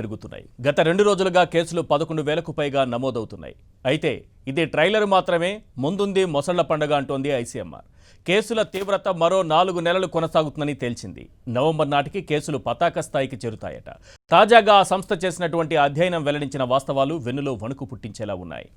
పెరుగుతున్నాయి. గత 2 రోజులుగా కేసులు 11,000కు పైగా నమోదవుతున్నాయి. అయితే ఇది ట్రైలర్ మాత్రమే, ముందుంది మొసళ్ల పండుగ అంటోంది ఐసీఎంఆర్. కేసుల తీవ్రత మరో 4 నెలలు కొనసాగుతుందని తేల్చింది. నవంబర్ నాటికి కేసులు పతాక స్థాయికి చేరుతాయట. తాజాగా ఆ సంస్థ చేసినటువంటి అధ్యయనం వెల్లడించిన వాస్తవాలు వెన్నులో వణుకు పుట్టించేలా ఉన్నాయి.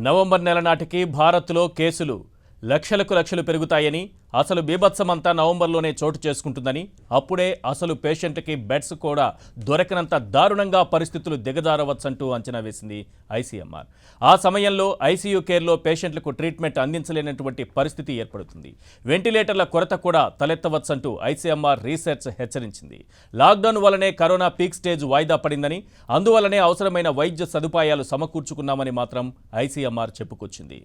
నవంబర్ నెల నాటికి భారత్లో కేసులు లక్షలు పెరుగుతాయని, అసలు బీభత్సమంతా నవంబర్లోనే చోటు చేసుకుంటుందని, అప్పుడే అసలు పేషెంట్కి బెడ్స్ కూడా దొరకనంత దారుణంగా పరిస్థితులు దిగజారవచ్చంటూ అంచనా వేసింది ఐసీఎంఆర్. ఆ సమయంలో ఐసీయూ కేర్లో పేషెంట్లకు ట్రీట్మెంట్ అందించలేనటువంటి పరిస్థితి ఏర్పడుతుంది. వెంటిలేటర్ల కొరత కూడా తలెత్తవచ్చంటూ ఐసీఎంఆర్ రీసెర్చ్ హెచ్చరించింది. లాక్డౌన్ వల్లనే కరోనా పీక్ స్టేజ్ వాయిదా పడిందని, అందువల్లనే అవసరమైన వైద్య సదుపాయాలు సమకూర్చుకున్నామని మాత్రం ఐసీఎంఆర్ చెప్పుకొచ్చింది.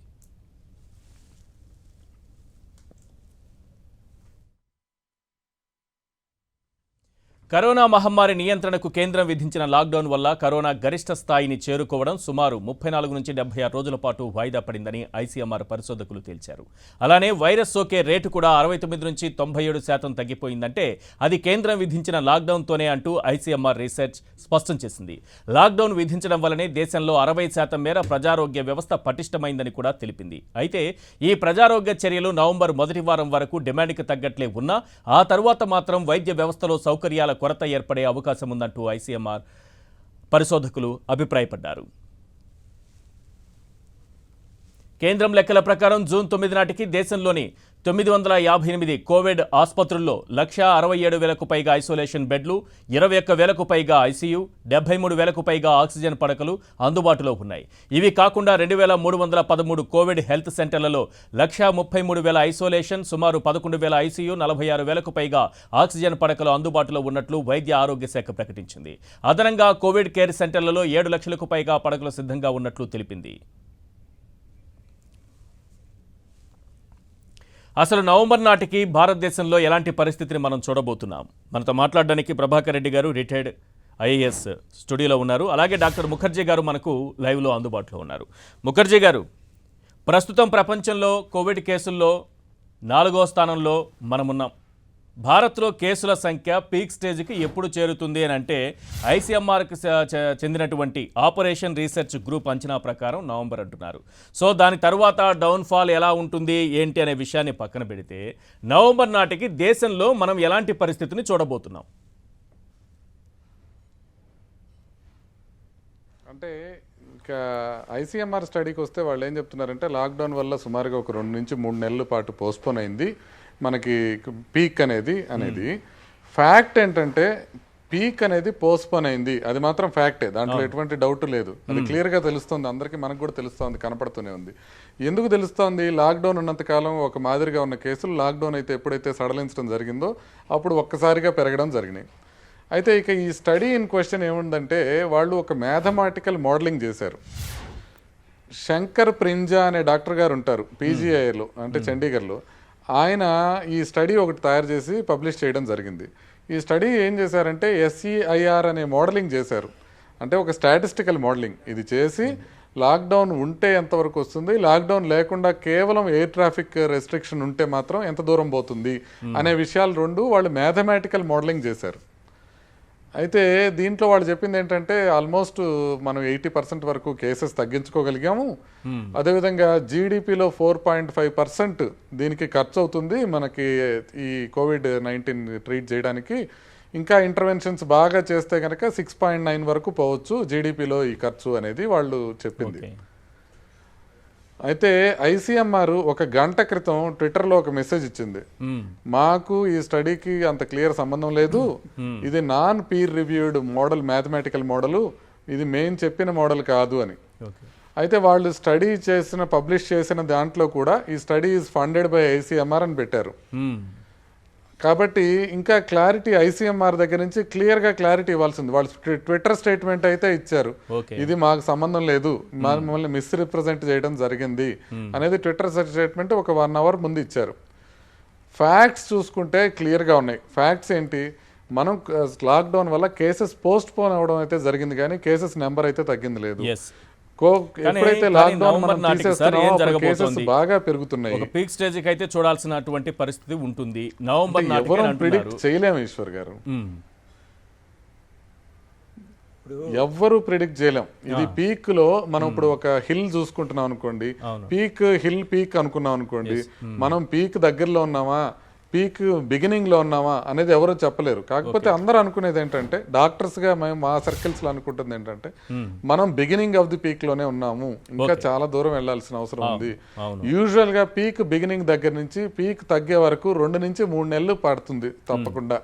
కరోనా మహమ్మారి నియంత్రణకు కేంద్రం విధించిన లాక్డౌన్ వల్ల కరోనా గరిష్ట స్థాయిని చేరుకోవడం సుమారు 34 నుంచి 76 రోజుల పాటు వాయిదా పడిందని ఐసీఎంఆర్ పరిశోధకులు తేల్చారు. అలానే వైరస్ సోకే రేటు కూడా 69 నుంచి 97% తగ్గిపోయిందంటే అది కేంద్రం విధించిన లాక్డౌన్తోనే అంటూ ఐసీఎంఆర్ రీసెర్చ్ స్పష్టం చేసింది. లాక్డౌన్ విధించడం వల్లనే దేశంలో 60% మేర ప్రజారోగ్య వ్యవస్థ పటిష్టమైందని కూడా తెలిపింది. అయితే ఈ ప్రజారోగ్య చర్యలు నవంబర్ మొదటి వారం వరకు డిమాండ్కి తగ్గట్లే ఉన్నా ఆ తరువాత మాత్రం వైద్య వ్యవస్థలో సౌకర్యాల కొరత ఏర్పడే అవకాశం ఉందంటూ ఐసీఎంఆర్ పరిశోధకులు అభిప్రాయపడ్డారు. కేంద్రం లెక్కల ప్రకారం జూన్ 9 నాటికి దేశంలోని 958 కోవిడ్ ఆసుపత్రుల్లో 1,67,000కు పైగా ఐసోలేషన్ బెడ్లు, 21,000కు పైగా ఐసీయూ, 73,000కు పైగా ఆక్సిజన్ పడకలు అందుబాటులో ఉన్నాయి. ఇవి కాకుండా 2,313 కోవిడ్ హెల్త్ సెంటర్లలో 1,33,000 ఐసోలేషన్, సుమారు 11,000 ఐసీయూ, 46,000కు పైగా ఆక్సిజన్ పడకలు అందుబాటులో ఉన్నట్లు వైద్య ఆరోగ్య శాఖ ప్రకటించింది. అదనంగా కోవిడ్ కేర్ సెంటర్లలో 7 లక్షలకు పైగా పడకలు సిద్ధంగా ఉన్నట్లు తెలిపింది. అసలు నవంబర్ నాటికి భారతదేశంలో ఎలాంటి పరిస్థితిని మనం చూడబోతున్నాం? మనతో మాట్లాడడానికి ప్రభాకర్ రెడ్డి గారు, రిటైర్డ్ ఐఏఎస్ స్టూడియోలో ఉన్నారు. అలాగే డాక్టర్ ముఖర్జీ గారు మనకు లైవ్లో అందుబాటులో ఉన్నారు. ముఖర్జీ గారు, ప్రస్తుతం ప్రపంచంలో కోవిడ్ కేసుల్లో 4వ స్థానంలో మనమున్నాం. భారత్లో కేసుల సంఖ్య పీక్ స్టేజ్కి ఎప్పుడు చేరుతుంది అని అంటే ఐసీఎంఆర్కి చెందినటువంటి ఆపరేషన్ రీసెర్చ్ గ్రూప్ అంచనా ప్రకారం నవంబర్ అంటున్నారు. సో దాని తర్వాత డౌన్ఫాల్ ఎలా ఉంటుంది ఏంటి అనే విషయాన్ని పక్కన పెడితే నవంబర్ నాటికి దేశంలో మనం ఎలాంటి పరిస్థితిని చూడబోతున్నాం? అంటే ఇంకా ఐసీఎంఆర్ స్టడీకి వస్తే వాళ్ళు ఏం చెప్తున్నారంటే లాక్డౌన్ వల్ల సుమారుగా ఒక 2 నుంచి 3 నెలల పాటు పోస్ట్పోన్ అయింది మనకి పీక్ అనేది ఫ్యాక్ట్. ఏంటంటే పీక్ అనేది పోస్ట్పోన్ అయింది, అది మాత్రం ఫ్యాక్టే, దాంట్లో ఎటువంటి డౌట్ లేదు. అది క్లియర్గా తెలుస్తుంది, అందరికీ, మనకు కూడా తెలుస్తుంది, కనపడుతూనే ఉంది. ఎందుకు తెలుస్తోంది? లాక్డౌన్ ఉన్నంతకాలం ఒక మాదిరిగా ఉన్న కేసులు లాక్డౌన్ అయితే ఎప్పుడైతే సడలించడం జరిగిందో అప్పుడు ఒక్కసారిగా పెరగడం జరిగినాయి. అయితే ఇక ఈ స్టడీ ఇన్ క్వశ్చన్ ఏముందంటే వాళ్ళు ఒక మ్యాథమెటికల్ మోడలింగ్ చేశారు. శంకర్ ప్రింజా అనే డాక్టర్ గారు ఉంటారు పీజీఐలో, అంటే చండీగఢ్లో. ఆయన ఈ స్టడీ ఒకటి తయారు చేసి పబ్లిష్ చేయడం జరిగింది. ఈ స్టడీ ఏం చేశారంటే SEIR అనే మోడలింగ్ చేశారు. అంటే ఒక స్టాటిస్టికల్ మోడలింగ్ ఇది చేసి లాక్డౌన్ ఉంటే ఎంతవరకు వస్తుంది, లాక్డౌన్ లేకుండా కేవలం ఎయిర్ ట్రాఫిక్ రెస్ట్రిక్షన్ ఉంటే మాత్రం ఎంత దూరం పోతుంది అనే విషయాలు 2 వాళ్ళు మ్యాథమెటికల్ మోడలింగ్ చేశారు. అయితే దీంట్లో వాళ్ళు చెప్పింది ఏంటంటే ఆల్మోస్ట్ మనం 80% వరకు కేసెస్ తగ్గించుకోగలిగాము. అదేవిధంగా జీడిపిలో 4.5% దీనికి ఖర్చు అవుతుంది మనకి ఈ COVID-19 ట్రీట్ చేయడానికి. ఇంకా ఇంటర్వెన్షన్స్ బాగా చేస్తే కనుక 6.9 వరకు పోవచ్చు జీడిపిలో ఈ ఖర్చు అనేది వాళ్ళు చెప్పింది. అయితే ఐసీఎంఆర్ ఒక గంట క్రితం ట్విట్టర్లో ఒక మెసేజ్ ఇచ్చింది, మాకు ఈ స్టడీకి అంత క్లియర్ సంబంధం లేదు, ఇది non peer reviewed model, mathematical model, ఇది మేము చెప్పిన మోడల్ కాదు అని. అయితే వాళ్ళు స్టడీ పబ్లిష్ చేసిన దాంట్లో కూడా ఈ study is funded by ICMR అని పెట్టారు. కాబట్టి ఇంకా క్లారిటీ ఐసీఎంఆర్ దగ్గర నుంచి క్లియర్గా క్లారిటీ ఇవ్వాల్సింది. వాళ్ళు ట్విట్టర్ స్టేట్మెంట్ అయితే ఇచ్చారు, ఇది మాకు సంబంధం లేదు, మమ్మల్ని మిస్రిప్రజెంట్ చేయడం జరిగింది అనేది ట్విట్టర్ స్టేట్మెంట్ ఒక 1 అవర్ ముందు ఇచ్చారు. ఫ్యాక్ట్స్ చూసుకుంటే క్లియర్గా ఉన్నాయి. ఫ్యాక్ట్స్ ఏంటి, మనం లాక్డౌన్ వల్ల కేసెస్ పోస్ట్ పోన్ అవ్వడం అయితే జరిగింది, కానీ కేసెస్ నెంబర్ అయితే తగ్గింది లేదు. ఎప్పుడైతే లాక్డౌన్ మనం తీసేస్తున్నామో కేసెస్ బాగా పెరుగుతున్నాయి. పీక్ స్టేజ్ కి అయితే చూడాల్సినటువంటి పరిస్థితి ఉంటుంది. నవంబర్ ఎవరు ప్రిడిక్ట్ చేయలేము ఈశ్వర్ గారు, ఎవ్వరు ప్రిడిక్ట్ చేయలేం. ఇది పీక్ లో మనం ఇప్పుడు ఒక హిల్ చూసుకుంటున్నాం అనుకోండి, పీక్ అనుకున్నాం అనుకోండి, మనం పీక్ దగ్గరలో ఉన్నామా పీక్ బిగినింగ్ లో ఉన్నామా అనేది ఎవరు చెప్పలేరు. కాకపోతే అందరూ అనుకునేది ఏంటంటే, డాక్టర్స్ గా మేము మా సర్కిల్స్ లో అనుకుంటుంది ఏంటంటే, మనం బిగినింగ్ ఆఫ్ ది పీక్ లోనే ఉన్నాము, ఇంకా చాలా దూరం వెళ్లాల్సిన అవసరం ఉంది. యూజువల్ గా పీక్ బిగినింగ్ దగ్గర నుంచి పీక్ తగ్గే వరకు 2 నుంచి 3 నెలలు పడుతుంది తప్పకుండా.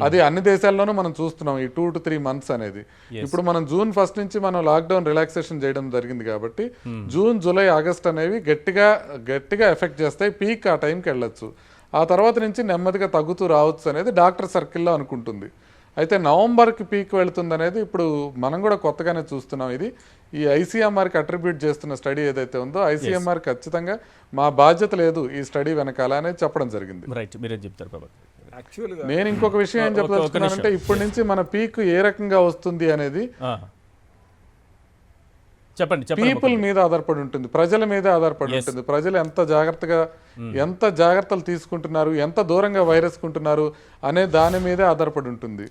అది అన్ని దేశాల్లోనూ మనం చూస్తున్నాం ఈ 2 to 3 months అనేది. ఇప్పుడు మనం June 1 నుంచి మనం లాక్డౌన్ రిలాక్సేషన్ చేయడం జరిగింది కాబట్టి జూన్, జూలై, ఆగస్ట్ అనేవి గట్టిగా ఎఫెక్ట్ చేస్తాయి. పీక్ ఆ టైంకి వెళ్ళొచ్చు, ఆ తర్వాత నుంచి నెమ్మదిగా తగ్గుతూ రావచ్చు అనేది డాక్టర్ సర్కిల్లో అనుకుంటుంది. అయితే నవంబర్కి పీక్ వెళుతుంది అనేది ఇప్పుడు మనం కూడా కొత్తగానే చూస్తున్నాం. ఇది ఈ ఐసీఎంఆర్కి అట్రిబ్యూట్ చేస్తున్న స్టడీ ఏదైతే ఉందో, ఐసీఎంఆర్ ఖచ్చితంగా మా బాధ్యత లేదు ఈ స్టడీ వెనకాల అనేది చెప్పడం జరిగింది. నేను ఇంకొక విషయం ఏం చెప్పదలుచుకున్నానంటే, ఇప్పటి నుంచి మన పీక్ ఏ రకంగా వస్తుంది అనేది పీపుల్ మీద ఆధారపడి ఉంటుంది, ప్రజల మీద ఆధారపడి ఉంటుంది. ప్రజలు ఎంత జాగ్రత్తలు తీసుకుంటున్నారు, ఎంత దూరంగా వైరస్ కుంటున్నారు అనే దాని మీదే ఆధారపడి ఉంటుంది.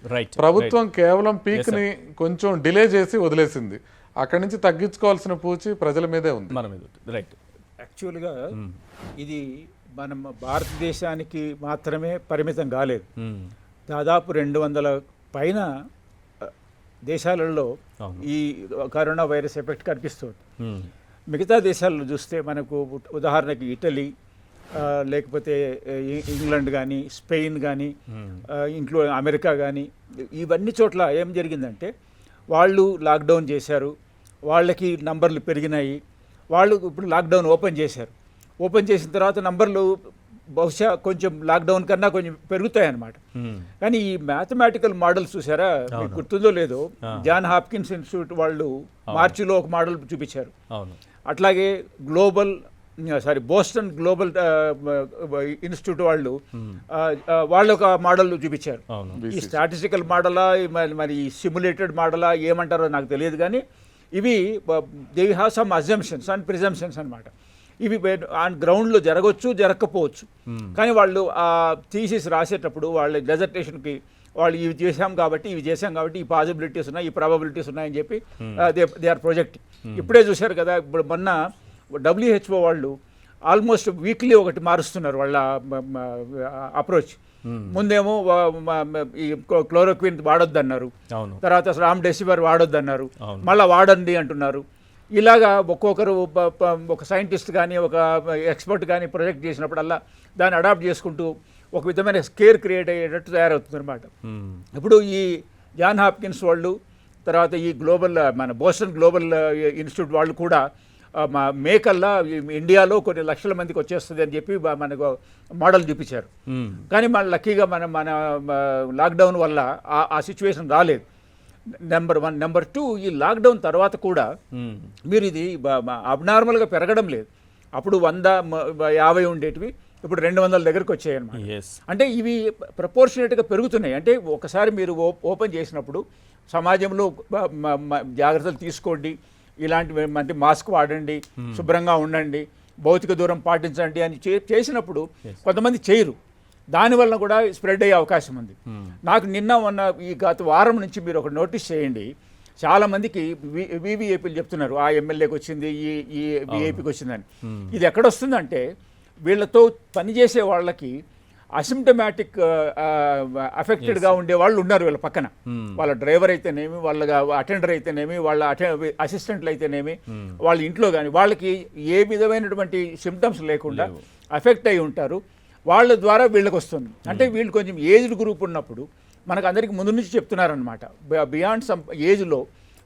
ప్రభుత్వం కేవలం పీక్ ని కొంచెం డిలే చేసి వదిలేసింది, అక్కడి నుంచి తగ్గించుకోవాల్సిన పూచి ప్రజల మీదే ఉంది. యాక్చువల్గా ఇది మనం భారతదేశానికి మాత్రమే పరిమితం కాలేదు. దాదాపు 200 పైన దేశాలలో ఈ కరోనా వైరస్ ఎఫెక్ట్ కనిపిస్తుంది. మిగతా దేశాల్లో చూస్తే మనకు ఉదాహరణకి ఇటలీ, లేకపోతే ఇంగ్లాండ్ కానీ, స్పెయిన్ కానీ, అమెరికా కానీ, ఇవన్నీ చోట్ల ఏం జరిగిందంటే, వాళ్ళు లాక్డౌన్ చేశారు, వాళ్ళకి నంబర్లు పెరిగినాయి. వాళ్ళు ఇప్పుడు లాక్డౌన్ ఓపెన్ చేశారు. ఓపెన్ చేసిన తర్వాత నంబర్లు బహుశా కొంచెం లాక్డౌన్ కన్నా కొంచెం పెరుగుతాయి అన్నమాట. కానీ ఈ మ్యాథమెటికల్ మోడల్స్ చూసారా, మీకు గుర్తుందో లేదో, జాన్ హాప్కిన్స్ ఇన్స్టిట్యూట్ వాళ్ళు మార్చిలో ఒక మోడల్ చూపించారు. అట్లాగే బోస్టన్ గ్లోబల్ ఇన్స్టిట్యూట్ వాళ్ళు ఒక మోడల్ చూపించారు. ఈ స్టాటిస్టికల్ మోడలా మరి సిమ్యులేటెడ్ మోడలా ఏమంటారో నాకు తెలియదు, కానీ ఇవి they have some assumptions and presumptions అనమాట. ఇవి ఆన్ గ్రౌండ్లో జరగవచ్చు, జరగకపోవచ్చు. కానీ వాళ్ళు ఆ థీసిస్ రాసేటప్పుడు వాళ్ళ డెజర్టేషన్కి వాళ్ళు ఇవి చేసాం కాబట్టి ఈ పాసిబిలిటీస్ ఉన్నాయి, ఈ ప్రాబబిలిటీస్ ఉన్నాయని చెప్పి దే ఆర్ ప్రొజెక్టింగ్. ఇప్పుడే చూశారు కదా, ఇప్పుడు మొన్న WHO వాళ్ళు ఆల్మోస్ట్ వీక్లీ ఒకటి మారుస్తున్నారు వాళ్ళ అప్రోచ్. ముందేమో ఈ క్లోరోక్విన్ వాడొద్దన్నారు, తర్వాత రామ్డెసివిర్ వాడొద్దన్నారు, మళ్ళీ వాడండి అంటున్నారు. ఇలాగా ఒక్కొక్కరు ఒక సైంటిస్ట్ కానీ ఒక ఎక్స్పర్ట్ కానీ ప్రొజెక్ట్ చేసినప్పుడల్లా దాన్ని అడాప్ట్ చేసుకుంటూ ఒక విధమైన స్కేర్ క్రియేట్ అయ్యేటట్టు తయారవుతుంది అనమాట. ఇప్పుడు ఈ జాన్ హాప్కిన్స్ వాళ్ళు, తర్వాత ఈ మన బోస్టన్ గ్లోబల్ ఇన్స్టిట్యూట్ వాళ్ళు కూడా మే కల్లా ఇండియాలో కొన్ని లక్షల మందికి వచ్చేస్తుంది అని చెప్పి మనకు మోడల్ చూపించారు. కానీ మన లక్కీగా మన లాక్డౌన్ వల్ల ఆ సిచ్యువేషన్ రాలేదు. నెంబర్ 1. నెంబర్ 2, ఈ లాక్డౌన్ తర్వాత కూడా మీరు ఇది అబ్నార్మల్గా పెరగడం లేదు. అప్పుడు 150 ఉండేటివి ఇప్పుడు 200 దగ్గరకు వచ్చాయి అన్నమాట. అంటే ఇవి ప్రపోర్షనేట్గా పెరుగుతున్నాయి. అంటే ఒకసారి మీరు ఓపెన్ చేసినప్పుడు సమాజంలో జాగ్రత్తలు తీసుకోండి, ఇలాంటివి అంటే మాస్క్ వాడండి, శుభ్రంగా ఉండండి, భౌతిక దూరం పాటించండి అని చేసినప్పుడు కొంతమంది చేయరు. దానివల్ల కూడా స్ప్రెడ్ అయ్యే అవకాశం ఉంది. నాకు ఈ గత వారం నుంచి మీరు ఒక నోటీస్ చేయండి, చాలామందికి వీవీఐపీలు చెప్తున్నారు ఆ ఎమ్మెల్యేకి వచ్చింది, ఈ వీఐపీకి వచ్చిందని. ఇది ఎక్కడొస్తుందంటే, వీళ్ళతో పనిచేసే వాళ్ళకి అసిమ్టమాటిక్ అఫెక్టెడ్గా ఉండే వాళ్ళు ఉన్నారు వీళ్ళ పక్కన. వాళ్ళ డ్రైవర్ అయితేనేమి, వాళ్ళ అటెండర్ అయితేనేమి, వాళ్ళ అసిస్టెంట్లు అయితేనేమి, వాళ్ళ ఇంట్లో కానీ వాళ్ళకి ఏ విధమైనటువంటి సిమ్టమ్స్ లేకుండా అఫెక్ట్ అయి ఉంటారు. వాళ్ళ ద్వారా వీళ్ళకి వస్తుంది. అంటే వీళ్ళు కొంచెం ఏజ్డ్ గ్రూప్ ఉన్నప్పుడు మనకు అందరికీ ముందు నుంచి చెప్తున్నారనమాట, బియాండ్ సమ్ ఏజ్లో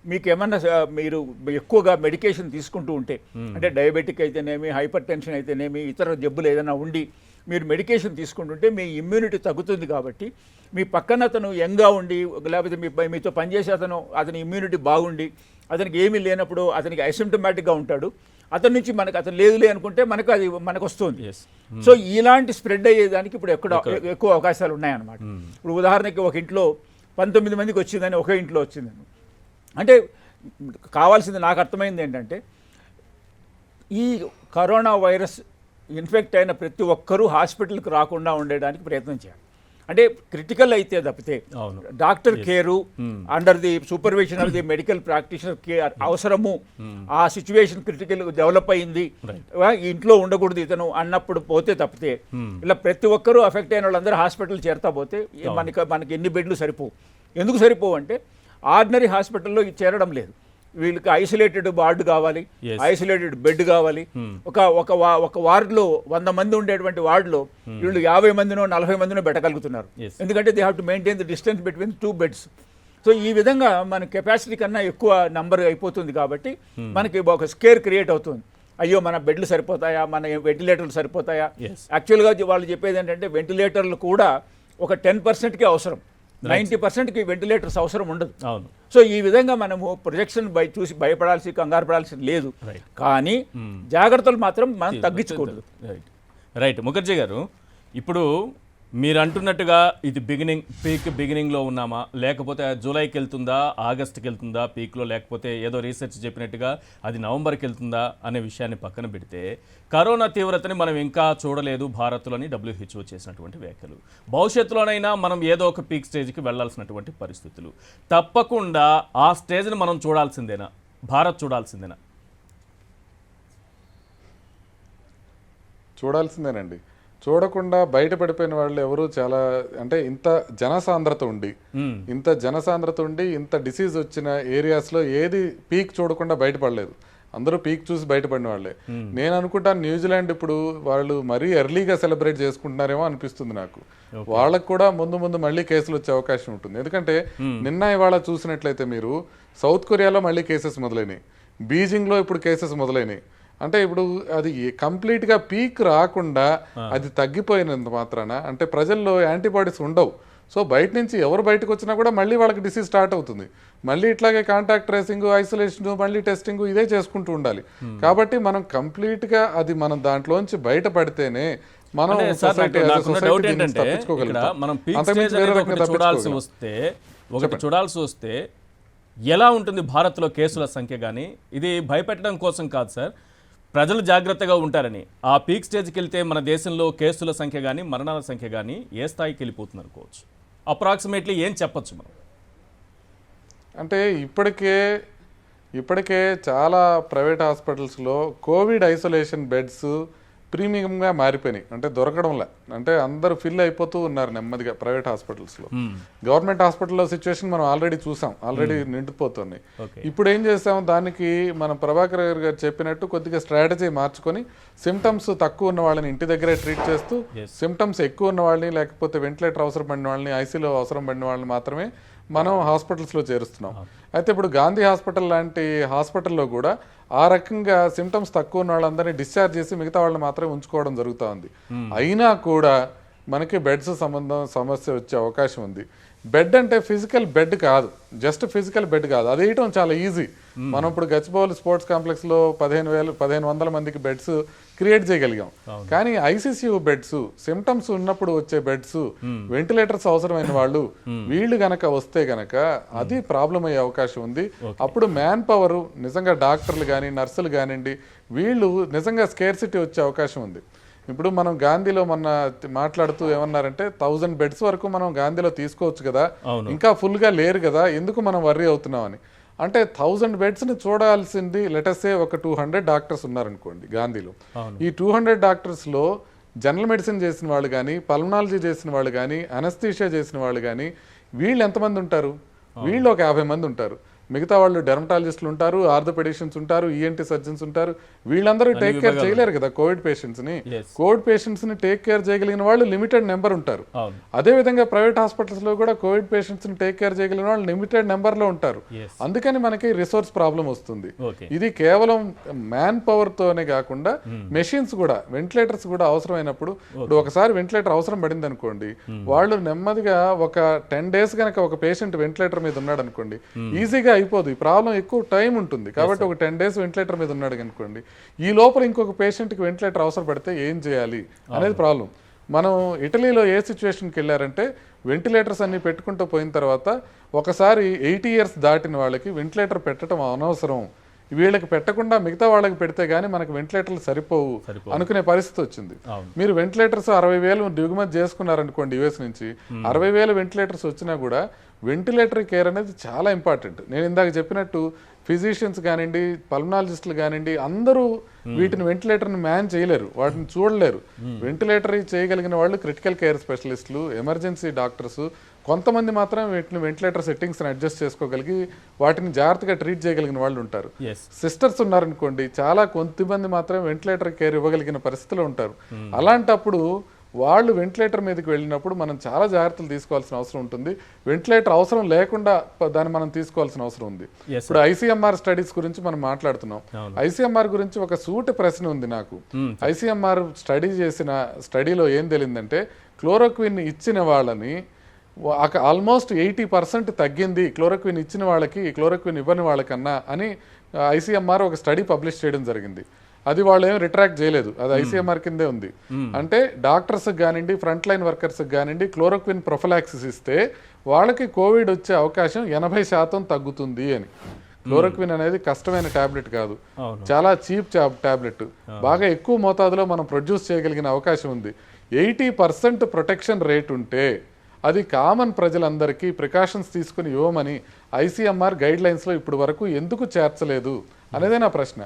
మీకు ఏమన్నా మీరు ఎక్కువగా మెడికేషన్ తీసుకుంటూ ఉంటే, అంటే డయాబెటిక్ అయితేనేమి, హైపర్ టెన్షన్ అయితేనేమి, ఇతర జబ్బులు ఏదైనా ఉండి మీరు మెడికేషన్ తీసుకుంటుంటే మీ ఇమ్యూనిటీ తగ్గుతుంది. కాబట్టి మీ పక్కన అతను యంగ్గా ఉండి, లేకపోతే మీతో పనిచేసే అతని ఇమ్యూనిటీ బాగుండి, అతనికి ఏమీ లేనప్పుడు అతనికి అసిమ్టమాటిక్గా ఉంటాడు. అతని నుంచి అతను లేదులే అనుకుంటే మనకు వస్తుంది. ఎస్. సో ఇలాంటి స్ప్రెడ్ అయ్యేదానికి ఇప్పుడు ఎక్కువ అవకాశాలు ఉన్నాయన్నమాట. ఇప్పుడు ఉదాహరణకి ఒక ఇంట్లో 19 మందికి వచ్చిందని ఒక ఇంట్లో వచ్చిందని అంటే కావాల్సింది నాకు అర్థమైంది ఏంటంటే ఈ కరోనా వైరస్ ఇన్ఫెక్ట్ అయిన ప్రతి ఒక్కరూ హాస్పిటల్కి రాకుండా ఉండడానికి ప్రయత్నం చేయాలి. అంటే క్రిటికల్ అయితే తప్పితే doctor care under the supervision of the medical practitioner care అవసరము. ఆ సిచ్యువేషన్ క్రిటికల్ డెవలప్ అయింది, ఇంట్లో ఉండకూడదు ఇతను అన్నప్పుడు పోతే తప్పితే ఇలా ప్రతి ఒక్కరూ అఫెక్ట్ అయిన వాళ్ళందరూ హాస్పిటల్ చేరతా పోతే మనకి ఎన్ని బెడ్లు సరిపోవు. ఎందుకు సరిపోవు అంటే ఆర్డినరీ హాస్పిటల్లో ఇది చేరడం లేదు. వీళ్ళకి ఐసోలేటెడ్ వార్డు కావాలి, ఐసోలేటెడ్ బెడ్ కావాలి. ఒక వార్డులో 100 మంది ఉండేటువంటి వార్డులో వీళ్ళు 50 మందినో 40 మందినో పెట్టగలుగుతున్నారు. ఎందుకంటే they have to maintain the distance between 2 beds. So ఈ విధంగా మన కెపాసిటీ కన్నా ఎక్కువ నంబర్ అయిపోతుంది కాబట్టి మనకి ఒక స్కేర్ క్రియేట్ అవుతుంది. అయ్యో మన బెడ్లు సరిపోతాయా, మన వెంటిలేటర్లు సరిపోతాయా. యాక్చువల్గా వాళ్ళు చెప్పేది ఏంటంటే వెంటిలేటర్లు కూడా ఒక 10%కి అవసరం, 90%కి వెంటిలేటర్స్ అవసరం ఉండదు. సో ఈ విధంగా మనము ప్రొజెక్షన్ చూసి భయపడాల్సి కంగారు పడాల్సి లేదు, కానీ జాగ్రత్తలు మాత్రం మనం తగ్గించకూడదు. రైట్ ముఖర్జీ గారు, ఇప్పుడు మీరు అంటున్నట్టుగా ఇది పీక్ బిగినింగ్లో ఉన్నామా, లేకపోతే జూలైకి వెళ్తుందా, ఆగస్టుకి వెళ్తుందా పీక్లో, లేకపోతే ఏదో రీసెర్చ్ చెప్పినట్టుగా అది నవంబర్కి వెళ్తుందా అనే విషయాన్ని పక్కన పెడితే కరోనా తీవ్రతని మనం ఇంకా చూడలేదు భారత్లోని WHO చేసినటువంటి వ్యాఖ్యలు. భవిష్యత్తులోనైనా మనం ఏదో ఒక పీక్ స్టేజ్కి వెళ్లాల్సినటువంటి పరిస్థితులు. తప్పకుండా ఆ స్టేజ్ని మనం చూడాల్సిందేనా, భారత్ చూడాల్సిందేనా? చూడాల్సిందేనండి. చూడకుండా బయటపడిపోయిన వాళ్ళు ఎవరు చాలా అంటే ఇంత జనసాంద్రత ఉండి ఇంత డిసీజ్ వచ్చిన ఏరియాస్లో ఏది పీక్ చూడకుండా బయటపడలేదు. అందరూ పీక్ చూసి బయటపడిన వాళ్ళే. నేను అనుకుంటాను న్యూజిలాండ్ ఇప్పుడు వాళ్ళు మరీ ఎర్లీగా సెలబ్రేట్ చేసుకుంటున్నారేమో అనిపిస్తుంది నాకు. వాళ్ళకు కూడా ముందు మళ్ళీ కేసులు వచ్చే అవకాశం ఉంటుంది. ఎందుకంటే నిన్న ఇవాళ చూసినట్లయితే మీరు సౌత్ కొరియాలో మళ్ళీ కేసెస్ మొదలైనవి, బీజింగ్లో ఇప్పుడు కేసెస్ మొదలైనవి. అంటే ఇప్పుడు అది కంప్లీట్గా పీక్ రాకుండా అది తగ్గిపోయినంత మాత్రాన అంటే ప్రజల్లో యాంటీబాడీస్ ఉండవు. సో బయట నుంచి ఎవరు బయటకు వచ్చినా కూడా మళ్ళీ వాళ్ళకి డిసీజ్ స్టార్ట్ అవుతుంది. మళ్ళీ ఇట్లాగే కాంటాక్ట్ ట్రేసింగ్, ఐసోలేషన్, మళ్ళీ టెస్టింగ్ ఇదే చేసుకుంటూ ఉండాలి. కాబట్టి మనం కంప్లీట్గా అది మనం దాంట్లోంచి బయటపడితేనే మనం చూడాల్సి వస్తే ఎలా ఉంటుంది భారత్లో కేసుల సంఖ్య. కానీ ఇది భయపెట్టడం కోసం కాదు సార్, ప్రజలు జాగ్రత్తగా ఉంటారని. ఆ పీక్ స్టేజ్కి వెళ్తే మన దేశంలో కేసుల సంఖ్య కానీ మరణాల సంఖ్య కానీ ఏ స్థాయికి వెళ్ళిపోతుంది అనుకోవచ్చు? అప్రాక్సిమేట్లీ ఏం చెప్పచ్చు మనం? అంటే ఇప్పటికే చాలా ప్రైవేట్ హాస్పిటల్స్లో కోవిడ్ ఐసోలేషన్ బెడ్స్ ప్రీమియంగా మారిపోయినాయి. అంటే దొరకడంలే, అంటే అందరూ ఫిల్ అయిపోతూ ఉన్నారు నెమ్మదిగా ప్రైవేట్ హాస్పిటల్స్లో. గవర్నమెంట్ హాస్పిటల్లో సిచ్యువేషన్ మనం ఆల్రెడీ చూసాం, ఆల్రెడీ నిండిపోతున్నాయి. ఇప్పుడు ఏం చేసాం, దానికి మన ప్రభాకర్ గారు చెప్పినట్టు కొద్దిగా స్ట్రాటజీ మార్చుకొని సిమ్టమ్స్ తక్కువ ఉన్న వాళ్ళని ఇంటి దగ్గరే ట్రీట్ చేస్తూ, సిమ్టమ్స్ ఎక్కువ ఉన్న వాళ్ళని లేకపోతే వెంటిలేటర్ అవసరం పడిన వాళ్ళని, ఐసీలో అవసరం పడిన వాళ్ళని మాత్రమే మనం హాస్పిటల్స్లో చేరుస్తున్నాం. అయితే ఇప్పుడు గాంధీ హాస్పిటల్ లాంటి హాస్పిటల్లో కూడా ఆ రకంగా సిమ్టమ్స్ తక్కువ ఉన్న వాళ్ళందరినీ డిశ్చార్జ్ చేసి మిగతా వాళ్ళని మాత్రమే ఉంచుకోవడం జరుగుతూ ఉంది. అయినా కూడా మనకి బెడ్స్ సమస్య వచ్చే అవకాశం ఉంది. బెడ్ అంటే ఫిజికల్ బెడ్ కాదు, జస్ట్ ఫిజికల్ బెడ్ కాదు, అది వేయటం చాలా ఈజీ. మనం ఇప్పుడు గచ్చిబౌలి స్పోర్ట్స్ కాంప్లెక్స్లో 1500 మందికి బెడ్స్ క్రియేట్ చేయగలిగాం. కానీ ఐసీసీయూ బెడ్స్, సిమ్టమ్స్ ఉన్నప్పుడు వచ్చే బెడ్స్, వెంటిలేటర్స్ అవసరమైన వాళ్ళు వీళ్ళు గనక వస్తే గనక అది ప్రాబ్లం అయ్యే అవకాశం ఉంది. అప్పుడు మ్యాన్ పవర్ నిజంగా డాక్టర్లు కానీ నర్సులు కానివ్వండి వీళ్ళు నిజంగా స్కేర్సిటీ వచ్చే అవకాశం ఉంది. ఇప్పుడు మనం గాంధీలో మొన్న మాట్లాడుతూ ఏమన్నారంటే 1000 బెడ్స్ వరకు మనం గాంధీలో తీసుకోవచ్చు కదా, ఇంకా ఫుల్గా లేరు కదా, ఎందుకు మనం వర్రీ అవుతున్నామని. అంటే 1000 బెడ్స్ని చూడాల్సింది లెటర్సే ఒక 200 డాక్టర్స్ ఉన్నారనుకోండి గాంధీలో. ఈ 200 డాక్టర్స్లో జనరల్ మెడిసిన్ చేసిన వాళ్ళు కానీ, పల్మనాలజీ చేసిన వాళ్ళు కానీ, అనస్థీషియా చేసిన వాళ్ళు కానీ వీళ్ళు ఎంతమంది ఉంటారు? వీళ్ళు ఒక 50 మంది ఉంటారు. మిగతా వాళ్ళు డెర్మటాలజిస్టులు ఉంటారు, ఆర్థోపెడిషియన్స్ ఉంటారు, ఈఎన్టీ సర్జన్స్ ఉంటారు. వీళ్ళందరూ టేక్ కేర్ చేయలేరు కదా కోవిడ్ పేషెంట్స్ని. కోవిడ్ పేషెంట్స్ని టేక్ కేర్ చేయగలిగిన వాళ్ళు లిమిటెడ్ నెంబర్ ఉంటారు. అదేవిధంగా ప్రైవేట్ హాస్పిటల్స్లో కూడా కోవిడ్ పేషెంట్స్ని టేక్ కేర్ చేయగలిగిన వాళ్ళు లిమిటెడ్ నెంబర్లో ఉంటారు. అందుకని మనకి రిసోర్స్ ప్రాబ్లం వస్తుంది. ఇది కేవలం మ్యాన్ పవర్తోనే కాకుండా మెషిన్స్ కూడా, వెంటిలేటర్స్ కూడా అవసరమైనప్పుడు, ఇప్పుడు ఒకసారి వెంటిలేటర్ అవసరం పడింది అనుకోండి, వాళ్ళు నెమ్మదిగా ఒక 10 days కనుక ఒక పేషెంట్ వెంటిలేటర్ మీద ఉన్నాడు అనుకోండి, ఈజీగా అయిపోదు, ఈ ప్రాబ్లం ఎక్కువ టైం ఉంటుంది. కాబట్టి ఒక 10 days వెంటిలేటర్ మీద ఉన్నాడు అనుకోండి, ఈ లోపల ఇంకొక పేషెంట్కి వెంటిలేటర్ అవసరం పడితే ఏం చేయాలి అనేది ప్రాబ్లం. మనం ఇటలీలో ఏ సిచ్యువేషన్కి వెళ్ళారంటే వెంటిలేటర్స్ అన్ని పెట్టుకుంటూ పోయిన తర్వాత ఒకసారి 80 years దాటిన వాళ్ళకి వెంటిలేటర్ పెట్టడం అనవసరం, వీళ్ళకి పెట్టకుండా మిగతా వాళ్ళకి పెడితే గానీ మనకు వెంటిలేటర్లు సరిపోవు అనుకునే పరిస్థితి వచ్చింది. మీరు వెంటిలేటర్స్ 60,000 దిగుమతి చేసుకున్నారనుకోండి యుఎస్ నుంచి, 60,000 వెంటిలేటర్స్ వచ్చినా కూడా వెంటిలేటరీ కేర్ అనేది చాలా ఇంపార్టెంట్. నేను ఇందాక చెప్పినట్టు ఫిజిషియన్స్ కానివ్వండి, పల్మనాలజిస్టులు కానివ్వండి, అందరూ వీటిని వెంటిలేటర్ని మ్యాన్ చేయలేరు, వాటిని చూడలేరు. వెంటిలేటరీ చేయగలిగిన వాళ్ళు క్రిటికల్ కేర్ స్పెషలిస్టులు, ఎమర్జెన్సీ డాక్టర్స్, కొంతమంది మాత్రం వీటిని వెంటిలేటర్ సెట్టింగ్స్ని అడ్జస్ట్ చేసుకోగలిగి వాటిని జాగ్రత్తగా ట్రీట్ చేయగలిగిన వాళ్ళు ఉంటారు. సిస్టర్స్ ఉన్నారనుకోండి, చాలా కొంతమంది మాత్రం వెంటిలేటర్ కేర్ ఇవ్వగలిగిన పరిస్థితిలో ఉంటారు. అలాంటప్పుడు వాళ్ళు వెంటిలేటర్ మీదకి వెళ్ళినప్పుడు మనం చాలా జాగ్రత్తలు తీసుకోవాల్సిన అవసరం ఉంటుంది. వెంటిలేటర్ అవసరం లేకుండా దాన్ని మనం తీసుకోవాల్సిన అవసరం ఉంది. ఇప్పుడు ICMR స్టడీస్ గురించి మనం మాట్లాడుతున్నాం. ICMR గురించి ఒక సూటి ప్రశ్న ఉంది నాకు. ICMR స్టడీ చేసిన స్టడీలో ఏం తెలిసిందంటే క్లోరోక్విన్ ఇచ్చిన వాళ్ళని ఆల్మోస్ట్ 80% తగ్గింది క్లోరోక్విన్ ఇచ్చిన వాళ్ళకి క్లోరోక్విన్ ఇవ్వని వాళ్ళకన్నా అని ICMR ఒక స్టడీ పబ్లిష్ చేయడం జరిగింది. అది వాళ్ళు ఏం రిట్రాక్ట్ చేయలేదు, అది ICMR కిందే ఉంది. అంటే డాక్టర్స్కి కానివ్వండి, ఫ్రంట్ లైన్ వర్కర్స్కి కానివ్వండి, క్లోరోక్విన్ ప్రొఫిలాక్సిస్ ఇస్తే వాళ్ళకి కోవిడ్ వచ్చే అవకాశం 80% తగ్గుతుంది అని. క్లోరోక్విన్ అనేది కష్టమైన టాబ్లెట్ కాదు, చాలా చీప్ టాబ్లెట్, బాగా ఎక్కువ మోతాదులో మనం ప్రొడ్యూస్ చేయగలిగిన అవకాశం ఉంది. 80% ప్రొటెక్షన్ రేట్ ఉంటే అది కామన్ ప్రజలందరికీ ప్రికాషన్స్ తీసుకుని ఇవ్వమని ICMR గైడ్ లైన్స్లో ఇప్పటి వరకు ఎందుకు చేర్చలేదు అనేదే నా ప్రశ్న.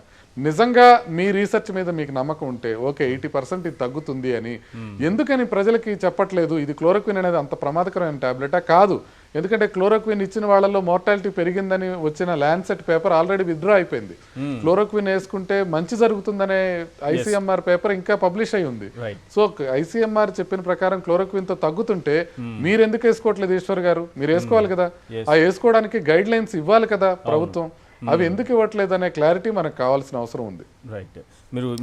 నిజంగా మీ రీసెర్చ్ మీద మీకు నమ్మకం ఉంటే ఓకే 80% ఇది తగ్గుతుంది అని, ఎందుకని ప్రజలకి చెప్పట్లేదు? ఇది క్లోరోక్విన్ అనేది అంత ప్రమాదకరమైన టాబ్లెటా? కాదు. ఎందుకంటే క్లోరోక్విన్ ఇచ్చిన వాళ్ళలో మోర్టాలిటీ పెరిగిందని వచ్చిన ల్యాన్సెట్ పేపర్ ఆల్రెడీ విత్డ్రా అయిపోయింది. క్లోరోక్విన్ వేసుకుంటే మంచి జరుగుతుందనే ICMR పేపర్ ఇంకా పబ్లిష్ అయి ఉంది. సో ICMR చెప్పిన ప్రకారం క్లోరోక్విన్ తో తగ్గుతుంటే మీరు ఎందుకు వేసుకోవట్లేదు ఈశ్వర్ గారు? మీరు వేసుకోవాలి కదా, ఆ వేసుకోవడానికి గైడ్ లైన్స్ ఇవ్వాలి కదా ప్రభుత్వం. అవి ఎందుకు ఇవ్వట్లేదు అనే క్లారిటీ మనకు కావాల్సిన అవసరం ఉంది. రైట్.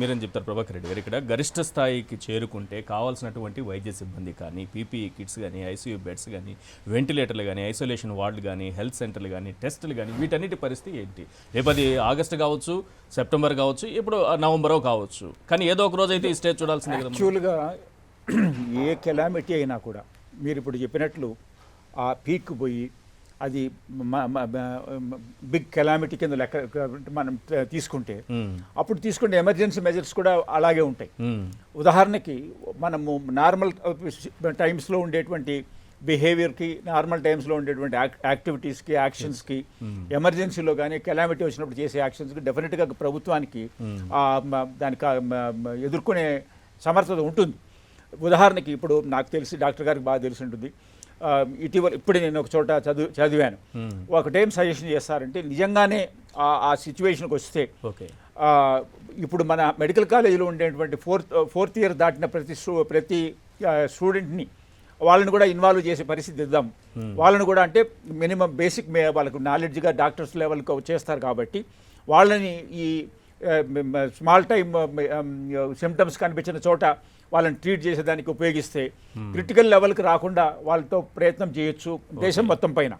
మీరేం చెప్తారు ప్రభాకర్ రెడ్డి గారు? ఇక్కడ గరిష్ట స్థాయికి చేరుకుంటే కావాల్సినటువంటి వైద్య సిబ్బంది కానీ, PPE కిట్స్ కానీ, ICU బెడ్స్ కానీ, వెంటిలేటర్లు కానీ, ఐసోలేషన్ వార్డులు కానీ, హెల్త్ సెంటర్లు కానీ, టెస్టులు కానీ, వీటన్నిటి పరిస్థితి ఏంటి? రేపు అది ఆగస్టు కావచ్చు, సెప్టెంబర్ కావచ్చు, ఇప్పుడు నవంబరో కావచ్చు, కానీ ఏదో ఒక రోజు అయితే ఈ స్టేజ్ చూడాల్సిందే కదా. యాక్చువల్గా ఏ కెలామిటీ అయినా కూడా మీరు ఇప్పుడు చెప్పినట్లు ఆ పీక్ పోయి అది బిగ్ కెలామిటీ కింద లెక్క మనం తీసుకుంటే అప్పుడు తీసుకుంటే ఎమర్జెన్సీ మెజర్స్ కూడా అలాగే ఉంటాయి. ఉదాహరణకి మనము నార్మల్ టైమ్స్లో ఉండేటువంటి బిహేవియర్కి, నార్మల్ టైమ్స్లో ఉండేటువంటి యాక్టివిటీస్కి, యాక్షన్స్కి, ఎమర్జెన్సీలో కానీ కెలామిటీ వచ్చినప్పుడు చేసే యాక్షన్స్కి డెఫినెట్గా ప్రభుత్వానికి దానికి ఎదుర్కొనే సమర్థత ఉంటుంది. ఉదాహరణకి ఇప్పుడు నాకు తెలిసి డాక్టర్ గారికి బాగా తెలిసి ఉంటుంది, ఇటీవల ఇప్పుడే నేను ఒక చోట చదివాను, ఒకటేం సజెషన్ చేస్తారంటే నిజంగానే ఆ సిచ్యువేషన్కి వస్తే ఇప్పుడు మన మెడికల్ కాలేజీలో ఉండేటువంటి ఫోర్త్ ఇయర్ దాటిన ప్రతి స్టూడెంట్ని వాళ్ళని కూడా ఇన్వాల్వ్ చేసే పరిస్థితి ఇద్దాం. వాళ్ళని కూడా అంటే మినిమం బేసిక్ వాళ్ళకు నాలెడ్జ్గా డాక్టర్స్ లెవెల్కి చేస్తారు కాబట్టి వాళ్ళని ఈ స్మాల్ టైమ్ సిమ్టమ్స్ కనిపించిన చోట వాళ్ళని ట్రీట్ చేసేదానికి ఉపయోగిస్తే క్రిటికల్ లెవెల్కి రాకుండా వాళ్ళతో ప్రయత్నం చేయొచ్చు దేశం మొత్తం పైన.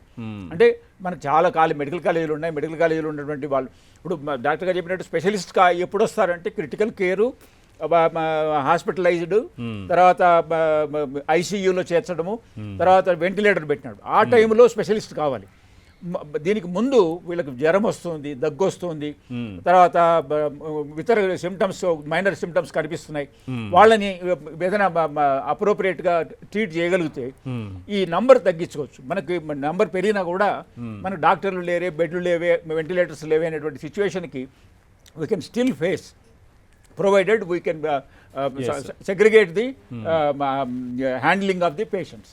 అంటే మనకు చాలా మెడికల్ కాలేజీలు ఉన్నాయి. మెడికల్ కాలేజీలో ఉన్నటువంటి వాళ్ళు ఇప్పుడు డాక్టర్ గారు చెప్పినట్టు స్పెషలిస్ట్ ఎప్పుడు వస్తారంటే క్రిటికల్ కేరు, హాస్పిటలైజ్డ్, తర్వాత ICUలో చేర్చడము, తర్వాత వెంటిలేటర్ పెట్టినాడు, ఆ టైంలో స్పెషలిస్ట్ కావాలి. దీనికి ముందు వీళ్ళకి జ్వరం వస్తుంది, దగ్గు వస్తుంది, తర్వాత ఇతర సిమ్టమ్స్, మైనర్ సిమ్టమ్స్ కనిపిస్తున్నాయి, వాళ్ళని ఏదైనా అప్రోప్రియేట్గా ట్రీట్ చేయగలిగితే ఈ నంబర్ తగ్గించుకోవచ్చు. మనకి నంబర్ పెరిగినా కూడా మనకు డాక్టర్లు లేరే, బెడ్లు లేవే, వెంటిలేటర్స్ లేవే అనేటువంటి సిచ్యువేషన్కి we can still face provided we can segregate the handling of the patients.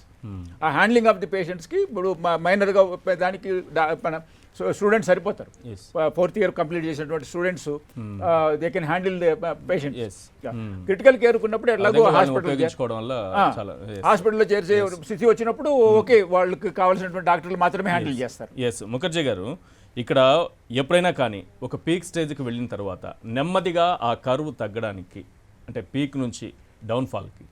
ఆ హ్యాండ్లింగ్ ఆఫ్ ది పేషెంట్స్కి ఇప్పుడు మైనర్గా దానికి మన స్టూడెంట్స్ సరిపోతారు. 4th ఇయర్ కంప్లీట్ చేసినటువంటి students they can handle the patients. Critical care ఉన్నప్పుడు ఎట్లాగో హాస్పిటల్లో చేర్చే స్థితి వచ్చినప్పుడు ఓకే వాళ్ళకి కావాల్సినటువంటి డాక్టర్లు మాత్రమే హ్యాండిల్ చేస్తారు. ఎస్ ముఖర్జీ గారు, ఇక్కడ ఎప్పుడైనా కానీ ఒక పీక్ స్టేజ్కి వెళ్ళిన తర్వాత నెమ్మదిగా ఆ కర్వ్ తగ్గడానికి, అంటే పీక్ నుంచి డౌన్ఫాల్కి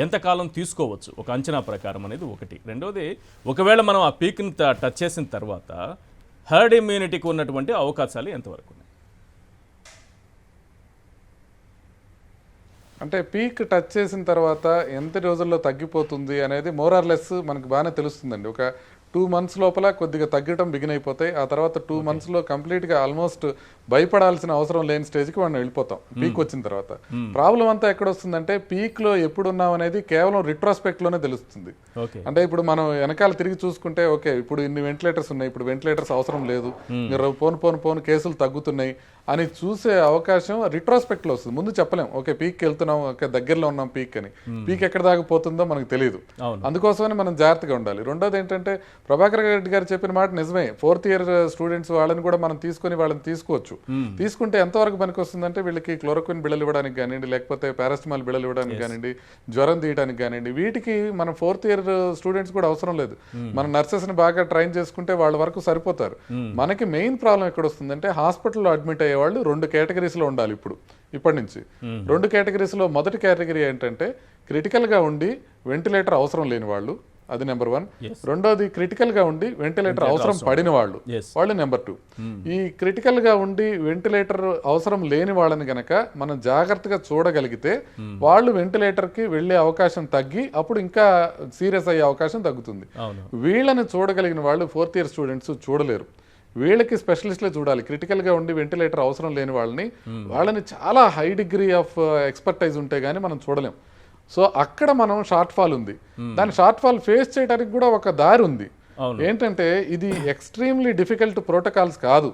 ఎంతకాలం తీసుకోవచ్చు ఒక అంచనా ప్రకారం అనేది ఒకటి. రెండోది, ఒకవేళ మనం ఆ పీక్ని టచ్ చేసిన తర్వాత హర్డ్ ఇమ్యూనిటీకి ఉన్నటువంటి అవకాశాలు ఎంతవరకు ఉన్నాయి? అంటే పీక్ టచ్ చేసిన తర్వాత ఎంత రోజుల్లో తగ్గిపోతుంది అనేది మోరార్లెస్ మనకు బాగానే తెలుస్తుందండి. ఒక 2 months లోపల కొద్దిగా తగ్గటం బిగిన్ అయిపోతాయి. ఆ తర్వాత 2 monthsలో కంప్లీట్గా ఆల్మోస్ట్ భయపడాల్సిన అవసరం లేని స్టేజ్కి మనం వెళ్ళిపోతాం పీక్ వచ్చిన తర్వాత. ప్రాబ్లం అంతా ఎక్కడ వస్తుందంటే పీక్లో ఎప్పుడున్నాం అనేది కేవలం రిట్రోస్పెక్ట్లోనే తెలుస్తుంది. అంటే ఇప్పుడు మనం వెనకాల తిరిగి చూసుకుంటే ఓకే ఇప్పుడు ఇన్ని వెంటిలేటర్స్ ఉన్నాయి, ఇప్పుడు వెంటిలేటర్స్ అవసరం లేదు, పోను కేసులు తగ్గుతున్నాయి అని చూసే అవకాశం రిట్రోస్పెక్ట్లో వస్తుంది. ముందు చెప్పలేం ఓకే పీక్కి వెళ్తున్నాం, ఓకే దగ్గరలో ఉన్నాం పీక్ అని. పీక్ ఎక్కడ దాకా పోతుందో మనకు తెలియదు. అందుకోసమని మనం జాగ్రత్తగా ఉండాలి. రెండోది ఏంటంటే ప్రభాకర్ రెడ్డి గారు చెప్పిన మాట నిజమే. 4th year స్టూడెంట్స్ వాళ్ళని కూడా మనం తీసుకొని వాళ్ళని తీసుకోవచ్చు. తీసుకుంటే ఎంతవరకు పనికి వస్తుందంటే వీళ్ళకి క్లోరోక్విన్ బిళ్ళలు ఇవ్వడానికి కానివ్వండి, లేకపోతే పారాసిటమాల్ బిళ్ళలు ఇవ్వడానికి కానివ్వండి, జ్వరం తీయడానికి కానివ్వండి, వీటికి మనం 4th year స్టూడెంట్స్ కూడా అవసరం లేదు. మన నర్సెస్ని బాగా ట్రైన్ చేసుకుంటే వాళ్ళ వరకు సరిపోతారు. మనకి మెయిన్ ప్రాబ్లం ఎక్కడ వస్తుందంటే హాస్పిటల్లో అడ్మిట్ అయ్యే వాళ్ళు 2 కేటగిరీస్లో ఉండాలి. ఇప్పటి నుంచి 2 కేటగిరీస్లో మొదటి కేటగిరీ ఏంటంటే క్రిటికల్గా ఉండి వెంటిలేటర్ అవసరం లేని వాళ్ళు, అది నెంబర్ 1. రెండోది క్రిటికల్గా ఉండి వెంటిలేటర్ అవసరం పడిన వాళ్ళు నెంబర్ 2. ఈ క్రిటికల్గా ఉండి వెంటిలేటర్ అవసరం లేని వాళ్ళని గనక మనం జాగ్రత్తగా చూడగలిగితే వాళ్ళు వెంటిలేటర్కి వెళ్ళే అవకాశం తగ్గి అప్పుడు ఇంకా సీరియస్ అయ్యే అవకాశం తగ్గుతుంది. వీళ్ళని చూడగలిగిన వాళ్ళు 4th year స్టూడెంట్స్ చూడలేరు. వీళ్ళకి స్పెషలిస్ట్లే చూడాలి. క్రిటికల్గా ఉండి వెంటిలేటర్ అవసరం లేని వాళ్ళని చాలా హై డిగ్రీ ఆఫ్ ఎక్స్పర్టైజ్ ఉంటే గానీ మనం చూడలేం. సో అక్కడ మనం షార్ట్ ఫాల్ ఉంది. దాని షార్ట్ ఫాల్ ఫేస్ చేయడానికి కూడా ఒక దారి ఉంది. ఏంటంటే ఇది ఎక్స్ట్రీమ్లీ డిఫికల్ట్ ప్రోటోకాల్స్ కాదు,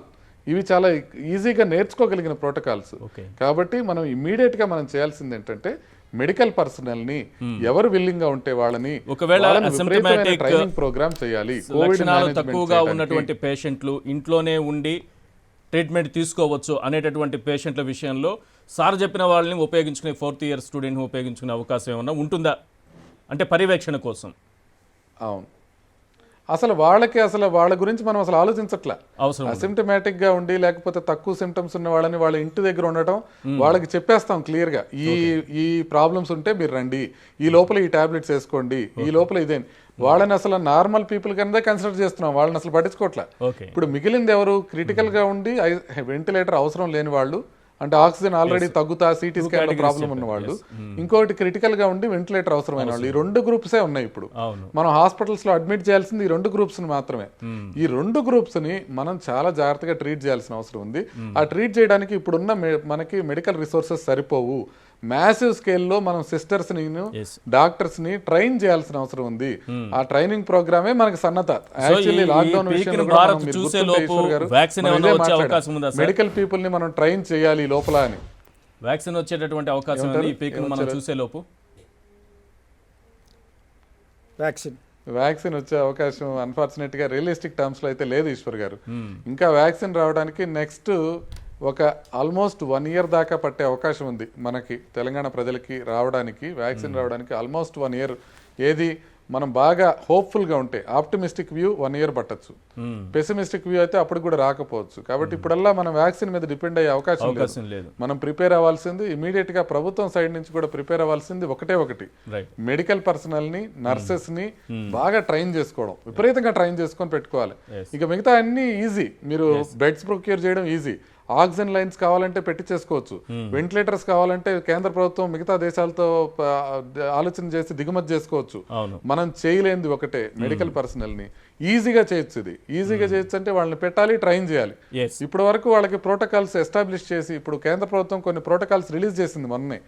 ఇవి చాలా ఈజీగా నేర్చుకోగలిగిన ప్రోటోకాల్స్. కాబట్టి మనం ఇమ్మీడియట్ గా మనం చేయాల్సింది ఏంటంటే మెడికల్ పర్సనల్ ని ఎవరు విల్లింగ్ గా ఉంటే వాళ్ళని ట్రైనింగ్ ప్రోగ్రామ్ చేయాలి. లక్షణాలు తక్కువగా ఉన్నటువంటి పేషెంట్లు ఇంట్లోనే ఉండి ట్రీట్మెంట్ తీసుకోవచ్చు అనేటటువంటి పేషెంట్ల విషయంలో సార్ చెప్పిన వాళ్ళని ఉపయోగించుకునే 4th year స్టూడెంట్ని ఉపయోగించుకునే అవకాశం ఏమన్నా ఉంటుందా అంటే పర్యవేక్షణ కోసం? అవును, అసలు వాళ్ళ గురించి మనం అసలు ఆలోచించట్లే. అసిమ్టమాటిక్ గా ఉండి లేకపోతే తక్కువ సిమ్టమ్స్ ఉన్న వాళ్ళని వాళ్ళ ఇంటి దగ్గర ఉండటం, వాళ్ళకి చెప్పేస్తాం క్లియర్ గా ఈ ప్రాబ్లమ్స్ ఉంటే మీరు రండి, ఈ లోపల ఈ టాబ్లెట్స్ వేసుకోండి, ఈ లోపల ఇదే. వాళ్ళని అసలు నార్మల్ పీపుల్ కింద కన్సిడర్ చేస్తున్నాం, వాళ్ళని అసలు పట్టించుకోవట్లే. ఇప్పుడు మిగిలింది ఎవరు? క్రిటికల్ గా ఉండి వెంటిలేటర్ అవసరం లేని వాళ్ళు, అంటే ఆక్సిజన్ ఆల్రెడీ తగ్గుతా సిటీ స్కాన్ లో ప్రాబ్లం ఉన్న వాళ్ళు, ఇంకోటి క్రిటికల్ గా ఉండి వెంటిలేటర్ అవసరమైన వాళ్ళు. ఈ 2 గ్రూప్సే ఉన్నాయి. ఇప్పుడు మనం హాస్పిటల్స్ లో అడ్మిట్ చేయాల్సింది ఈ 2 గ్రూప్స్ మాత్రమే. ఈ 2 గ్రూప్స్ ని మనం చాలా జాగ్రత్తగా ట్రీట్ చేయాల్సిన అవసరం ఉంది. ఆ ట్రీట్ చేయడానికి ఇప్పుడున్న మనకి మెడికల్ రిసోర్సెస్ సరిపోవు. మ్యాసివ్ స్కేల్లో మనం సిస్టర్స్ ని డాక్టర్స్ ని ట్రైన్ చేయాల్సిన అవసరం ఉంది. ఆ ట్రైనింగ్ ప్రోగ్రామే మనకి సన్నత. యాక్చువల్లీ లాక్డౌన్ విషయంలో మెడికల్ పీపుల్ ని మనం ట్రైన్ చేయాలి లోపల అని. వ్యాక్సిన్ వచ్చేటటువంటి అవకాశం ఉంది ఈ పీక్ ను మనం చూసే లోపు. వ్యాక్సిన్ వచ్చే అవకాశం అన్ఫార్చునేట్ గా రియలిస్టిక్ టర్మ్స్ లో అయితే లేదు ఈశ్వర్ గారు. ఇంకా వ్యాక్సిన్ రావడానికి నెక్స్ట్ ఒక ఆల్మోస్ట్ 1 year దాకా పట్టే అవకాశం ఉంది మనకి తెలంగాణ ప్రజలకి రావడానికి. వ్యాక్సిన్ రావడానికి ఆల్మోస్ట్ 1 year. ఏది మనం బాగా హోప్ఫుల్గా ఉంటే ఆప్టిమిస్టిక్ వ్యూ 1 year పట్టచ్చు, పెసిమిస్టిక్ వ్యూ అయితే అప్పుడు కూడా రాకపోవచ్చు. కాబట్టి ఇప్పుడల్లా మనం వ్యాక్సిన్ మీద డిపెండ్ అయ్యే అవకాశం లేదు. మనం ప్రిపేర్ అవ్వాల్సింది ఇమీడియట్ గా ప్రభుత్వం సైడ్ నుంచి కూడా ప్రిపేర్ అవ్వాల్సింది ఒకటి మెడికల్ పర్సనల్ ని, నర్సెస్ ని బాగా ట్రైన్ చేసుకోవడం, విపరీతంగా ట్రైన్ చేసుకొని పెట్టుకోవాలి. ఇక మిగతా అన్ని ఈజీ. మీరు బెడ్స్ ప్రొక్యూర్ చేయడం ఈజీ, ఆక్సిజన్ లైన్స్ కావాలంటే పెట్టి చేసుకోవచ్చు, వెంటిలేటర్స్ కావాలంటే కేంద్ర ప్రభుత్వం మిగతా దేశాలతో ఆలోచన చేసి దిగుమతి చేసుకోవచ్చు. మనం చేయలేనిది ఒకటే మెడికల్ పర్సనల్ ని ఈజీగా చేయొచ్చు. ఇది ఈజీగా చేయొచ్చు అంటే వాళ్ళని పెట్టాలి, ట్రైన్ చేయాలి. ఇప్పటి వరకు వాళ్ళకి ప్రోటోకాల్స్ ఎస్టాబ్లిష్ చేసి ఇప్పుడు కేంద్ర ప్రభుత్వం కొన్ని ప్రోటోకాల్స్ రిలీజ్ చేసింది మొన్నే.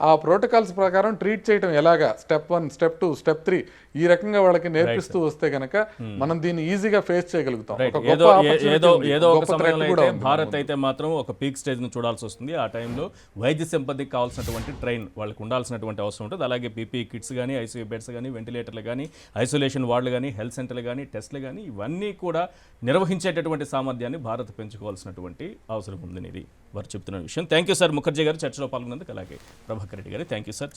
ఆ ప్రోటోకాల్స్ ప్రకారం ట్రీట్ చేయడం ఎలాగా, స్టెప్ 1, స్టెప్ 2, స్టెప్ 3 ఈ రకంగా వాళ్ళకి నేర్పిస్తూ వస్తే గనక మనం దీన్ని ఈజీగా ఫేస్ చేయగలుగుతాం. భారత్ అయితే మాత్రం ఒక పీక్ స్టేజ్ ను చూడాల్సి వస్తుంది. ఆ టైంలో వైద్య సిబ్బందికి కావాల్సినటువంటి ట్రైన్ వాళ్ళకి ఉండాల్సినటువంటి అవసరం ఉంటుంది. అలాగే పీపీఈ కిట్స్ కానీ, ఐసీయూ బెడ్స్ కానీ, వెంటిలేటర్లు కానీ, ఐసోలేషన్ వార్డులు కానీ, హెల్త్ సెంటర్లు కానీ, టెస్ట్లు కానీ ఇవన్నీ కూడా నిర్వహించేటటువంటి సామర్థ్యాన్ని భారత్ పెంచుకోవాల్సినటువంటి అవసరం ఉందని ఇది వారు చెప్తున్న విషయం. థ్యాంక్ యూ సార్ ముఖర్జీ గారు చర్చలో పాల్గొన్నందుకు. అలాగే ప్రభాకర్ రెడ్డి గారు థ్యాంక్ యూ సార్.